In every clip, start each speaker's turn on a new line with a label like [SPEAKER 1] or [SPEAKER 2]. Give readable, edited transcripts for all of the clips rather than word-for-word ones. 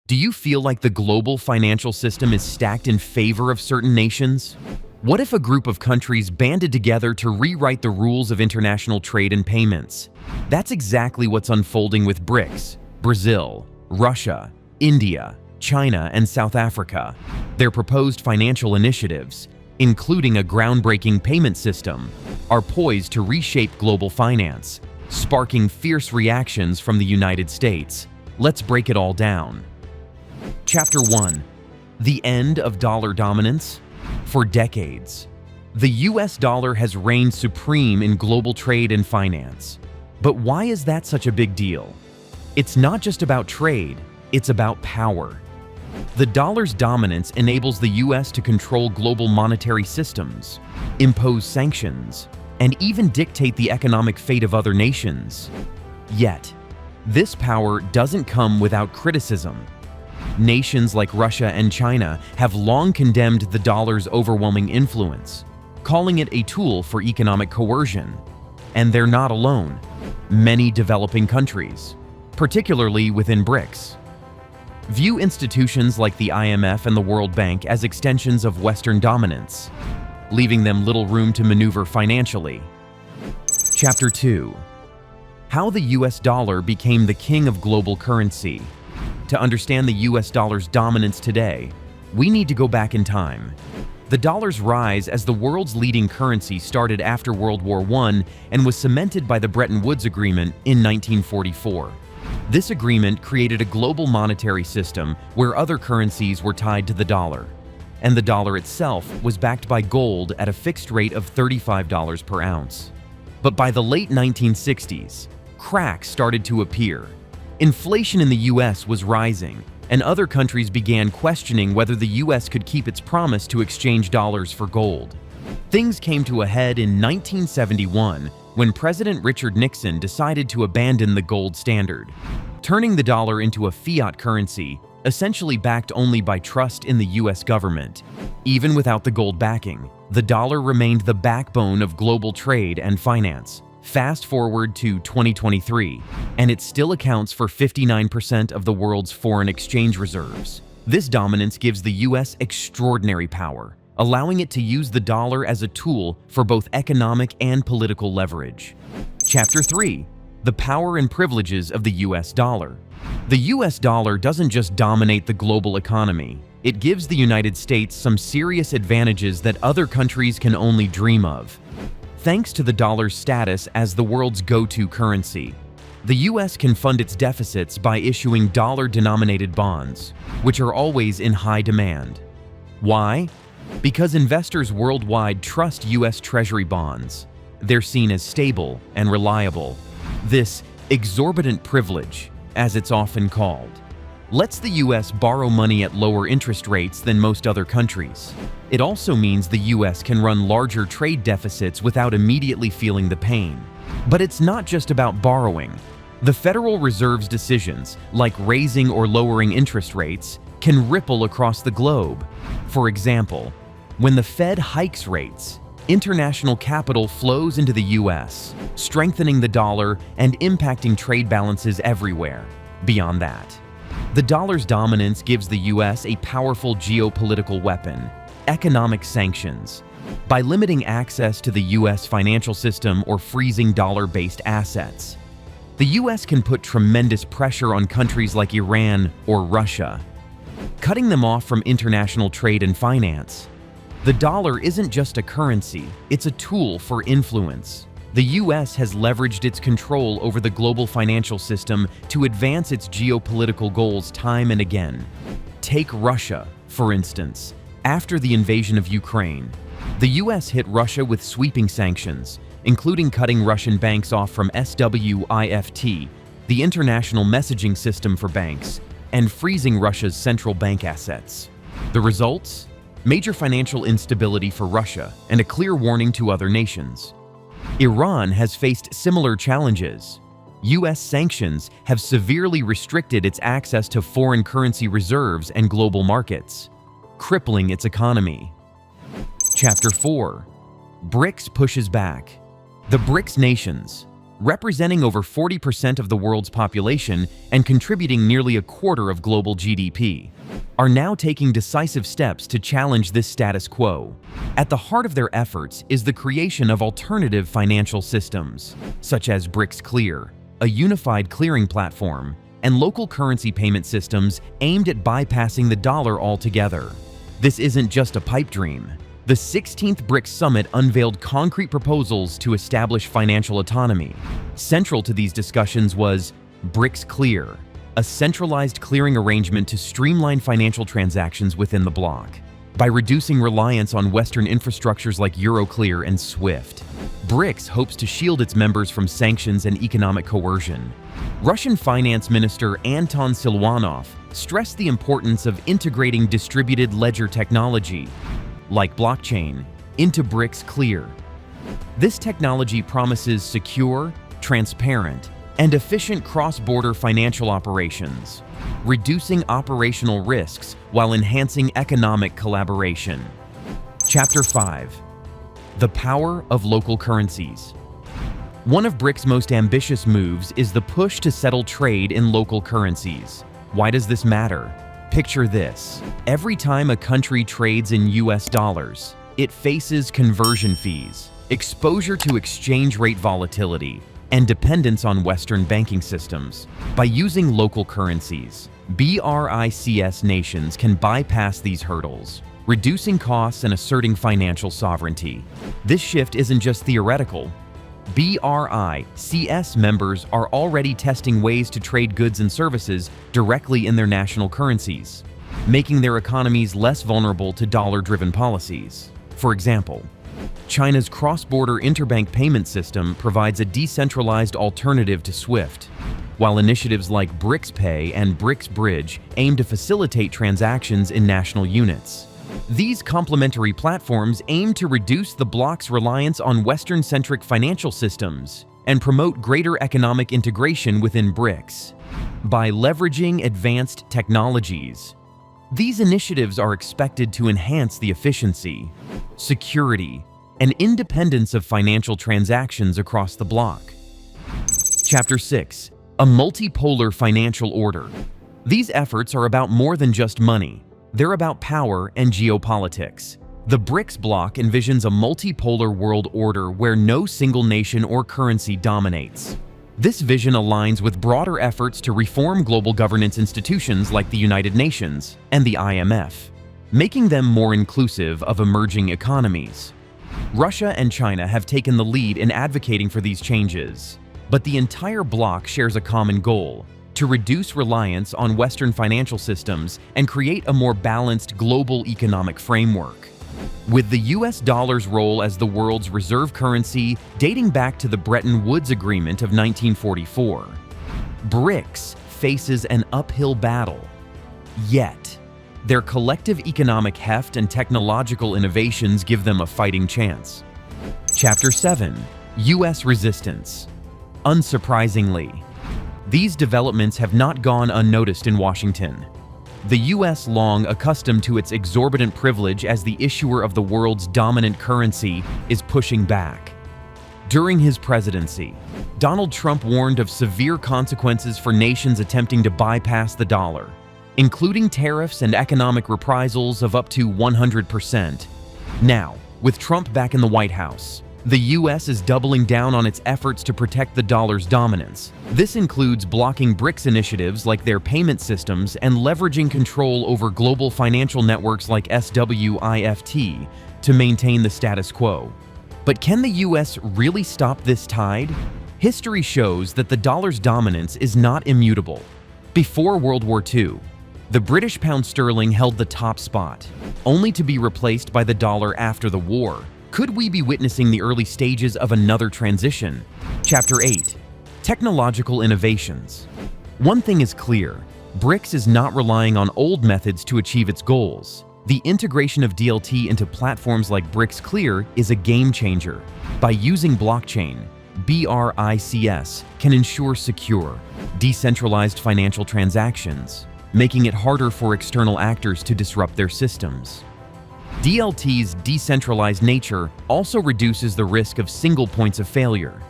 [SPEAKER 1] Do you feel like the global financial system is stacked in favor of certain nations? What if a group of countries banded together to rewrite the rules of international trade and payments? That's exactly what's unfolding with BRICS, Brazil, Russia, India, China, and South Africa. Their proposed financial initiatives, including a groundbreaking payment system, are poised to reshape global finance, sparking fierce reactions from the United States. Let's break it all down. Chapter 1. The End of Dollar Dominance. For decades, the US dollar has reigned supreme in global trade and finance. But why is that such a big deal? It's not just about trade, it's about power. The dollar's dominance enables the US to control global monetary systems, impose sanctions, and even dictate the economic fate of other nations. Yet, this power doesn't come without criticism. Nations like Russia and China have long condemned the dollar's overwhelming influence, calling it a tool for economic coercion. And they're not alone. Many developing countries, particularly within BRICS, view institutions like the IMF and the World Bank as extensions of Western dominance, leaving them little room to maneuver financially. Chapter 2. How the US dollar became the king of global currency. To understand the US dollar's dominance today, we need to go back in time. The dollar's rise as the world's leading currency started after World War I and was cemented by the Bretton Woods Agreement in 1944. This agreement created a global monetary system where other currencies were tied to the dollar, and the dollar itself was backed by gold at a fixed rate of $35 per ounce. But by the late 1960s, cracks started to appear. Inflation in the US was rising, and other countries began questioning whether the US could keep its promise to exchange dollars for gold. Things came to a head in 1971 when President Richard Nixon decided to abandon the gold standard, turning the dollar into a fiat currency, essentially backed only by trust in the US government. Even without the gold backing, the dollar remained the backbone of global trade and finance. Fast forward to 2023, and it still accounts for 59% of the world's foreign exchange reserves. This dominance gives the US extraordinary power, allowing it to use the dollar as a tool for both economic and political leverage. Chapter 3. The Power and Privileges of the US Dollar. The US dollar doesn't just dominate the global economy. It gives the United States some serious advantages that other countries can only dream of. Thanks to the dollar's status as the world's go-to currency, the US can fund its deficits by issuing dollar-denominated bonds, which are always in high demand. Why? Because investors worldwide trust US Treasury bonds. They're seen as stable and reliable. This exorbitant privilege, as it's often called, lets the US borrow money at lower interest rates than most other countries. It also means the US can run larger trade deficits without immediately feeling the pain. But it's not just about borrowing. The Federal Reserve's decisions, like raising or lowering interest rates, can ripple across the globe. For example, when the Fed hikes rates, international capital flows into the US, strengthening the dollar and impacting trade balances everywhere. Beyond that, the dollar's dominance gives the US a powerful geopolitical weapon: economic sanctions. By limiting access to the US financial system or freezing dollar-based assets, the US can put tremendous pressure on countries like Iran or Russia, cutting them off from international trade and finance. The dollar isn't just a currency, it's a tool for influence. The US has leveraged its control over the global financial system to advance its geopolitical goals time and again. Take Russia, for instance. After the invasion of Ukraine, the US hit Russia with sweeping sanctions, including cutting Russian banks off from SWIFT, the international messaging system for banks, and freezing Russia's central bank assets. The results? Major financial instability for Russia and a clear warning to other nations. Iran has faced similar challenges. US sanctions have severely restricted its access to foreign currency reserves and global markets, crippling its economy. Chapter 4. BRICS pushes back. The BRICS nations, representing over 40% of the world's population and contributing nearly a quarter of global GDP, are now taking decisive steps to challenge this status quo. At the heart of their efforts is the creation of alternative financial systems, such as BRICS Clear, a unified clearing platform, and local currency payment systems aimed at bypassing the dollar altogether. This isn't just a pipe dream. The 16th BRICS Summit unveiled concrete proposals to establish financial autonomy. Central to these discussions was BRICS Clear, a centralized clearing arrangement to streamline financial transactions within the bloc. By reducing reliance on Western infrastructures like Euroclear and SWIFT, BRICS hopes to shield its members from sanctions and economic coercion. Russian Finance Minister Anton Silvanov stressed the importance of integrating distributed ledger technology, like blockchain, into BRICS Clear. This technology promises secure, transparent, and efficient cross-border financial operations, reducing operational risks while enhancing economic collaboration. Chapter 5. The Power of Local Currencies. One of BRICS' most ambitious moves is the push to settle trade in local currencies. Why does this matter? Picture this. Every time a country trades in US dollars, it faces conversion fees, exposure to exchange rate volatility, and dependence on Western banking systems. By using local currencies, BRICS nations can bypass these hurdles, reducing costs and asserting financial sovereignty. This shift isn't just theoretical. BRICS members are already testing ways to trade goods and services directly in their national currencies, making their economies less vulnerable to dollar-driven policies. For example, China's cross-border interbank payment system provides a decentralized alternative to SWIFT, while initiatives like BRICS Pay and BRICS Bridge aim to facilitate transactions in national units. These complementary platforms aim to reduce the bloc's reliance on Western-centric financial systems and promote greater economic integration within BRICS. By leveraging advanced technologies, these initiatives are expected to enhance the efficiency, security, and independence of financial transactions across the bloc. Chapter 6. A multipolar financial order. These efforts are about more than just money. They're about power and geopolitics. The BRICS bloc envisions a multipolar world order where no single nation or currency dominates. This vision aligns with broader efforts to reform global governance institutions like the United Nations and the IMF, making them more inclusive of emerging economies. Russia and China have taken the lead in advocating for these changes, but the entire bloc shares a common goal: to reduce reliance on Western financial systems and create a more balanced global economic framework. With the US dollar's role as the world's reserve currency dating back to the Bretton Woods Agreement of 1944, BRICS faces an uphill battle. Yet, their collective economic heft and technological innovations give them a fighting chance. Chapter 7. US Resistance. Unsurprisingly, these developments have not gone unnoticed in Washington. The US, long accustomed to its exorbitant privilege as the issuer of the world's dominant currency, is pushing back. During his presidency, Donald Trump warned of severe consequences for nations attempting to bypass the dollar, including tariffs and economic reprisals of up to 100%. Now, with Trump back in the White House, the US is doubling down on its efforts to protect the dollar's dominance. This includes blocking BRICS initiatives like their payment systems and leveraging control over global financial networks like SWIFT to maintain the status quo. But can the US really stop this tide? History shows that the dollar's dominance is not immutable. Before World War II, the British pound sterling held the top spot, only to be replaced by the dollar after the war. Could we be witnessing the early stages of another transition? Chapter 8. Technological Innovations. One thing is clear: BRICS is not relying on old methods to achieve its goals. The integration of DLT into platforms like BRICS Clear is a game changer. By using blockchain, BRICS can ensure secure, decentralized financial transactions, making it harder for external actors to disrupt their systems. DLT's decentralized nature also reduces the risk of single points of failure.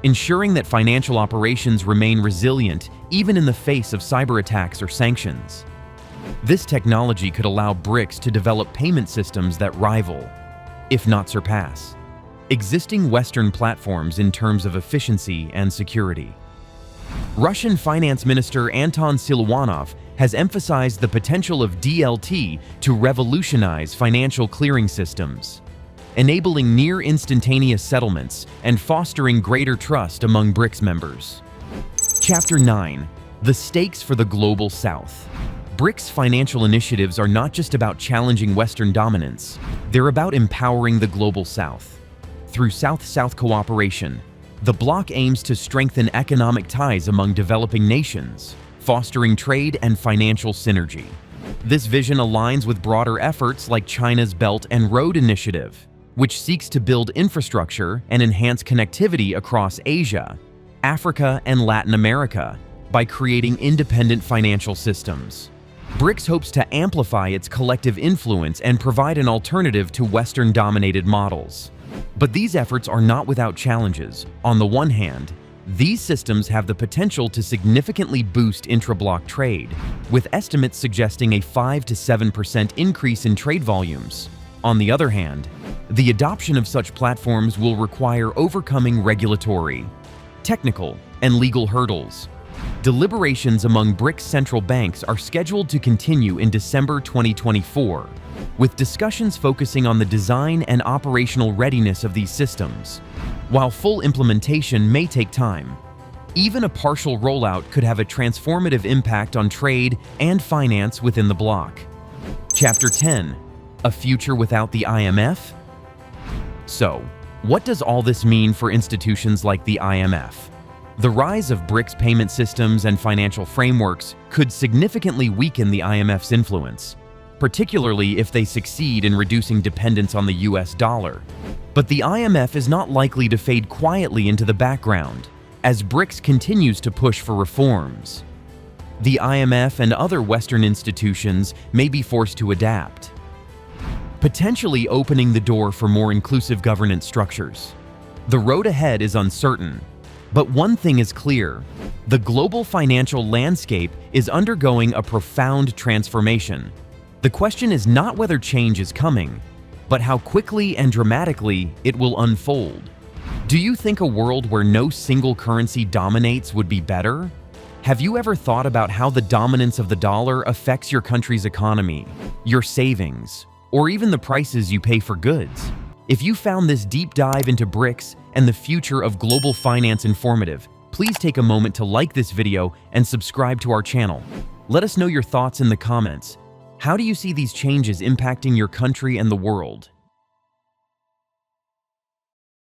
[SPEAKER 1] ensuring that financial operations remain resilient even in the face of cyber attacks or sanctions. This technology could allow BRICS to develop payment systems that rival, if not surpass, existing Western platforms in terms of efficiency and security. Russian Finance Minister Anton Siluanov has emphasized the potential of DLT to revolutionize financial clearing systems, enabling near-instantaneous settlements and fostering greater trust among BRICS members. Chapter 9. The Stakes for the Global South. BRICS financial initiatives are not just about challenging Western dominance, they're about empowering the Global South. Through South-South cooperation, the bloc aims to strengthen economic ties among developing nations, fostering trade and financial synergy. This vision aligns with broader efforts like China's Belt and Road Initiative, which seeks to build infrastructure and enhance connectivity across Asia, Africa, and Latin America by creating independent financial systems. BRICS hopes to amplify its collective influence and provide an alternative to Western-dominated models. But these efforts are not without challenges. On the one hand, these systems have the potential to significantly boost intra-bloc trade, with estimates suggesting a 5 to 7% increase in trade volumes. On the other hand, the adoption of such platforms will require overcoming regulatory, technical, and legal hurdles. Deliberations among BRICS central banks are scheduled to continue in December 2024, with discussions focusing on the design and operational readiness of these systems. While full implementation may take time, even a partial rollout could have a transformative impact on trade and finance within the bloc. Chapter 10. A Future Without the IMF? So, what does all this mean for institutions like the IMF? The rise of BRICS payment systems and financial frameworks could significantly weaken the IMF's influence, particularly if they succeed in reducing dependence on the US dollar. But the IMF is not likely to fade quietly into the background, as BRICS continues to push for reforms. The IMF and other Western institutions may be forced to adapt, potentially opening the door for more inclusive governance structures. The road ahead is uncertain, but one thing is clear: the global financial landscape is undergoing a profound transformation. The question is not whether change is coming, but how quickly and dramatically it will unfold. Do you think a world where no single currency dominates would be better? Have you ever thought about how the dominance of the dollar affects your country's economy, your savings, or even the prices you pay for goods? If you found this deep dive into BRICS and the future of global finance informative, please take a moment to like this video and subscribe to our channel. Let us know your thoughts in the comments. How do you see these changes impacting your country and the world?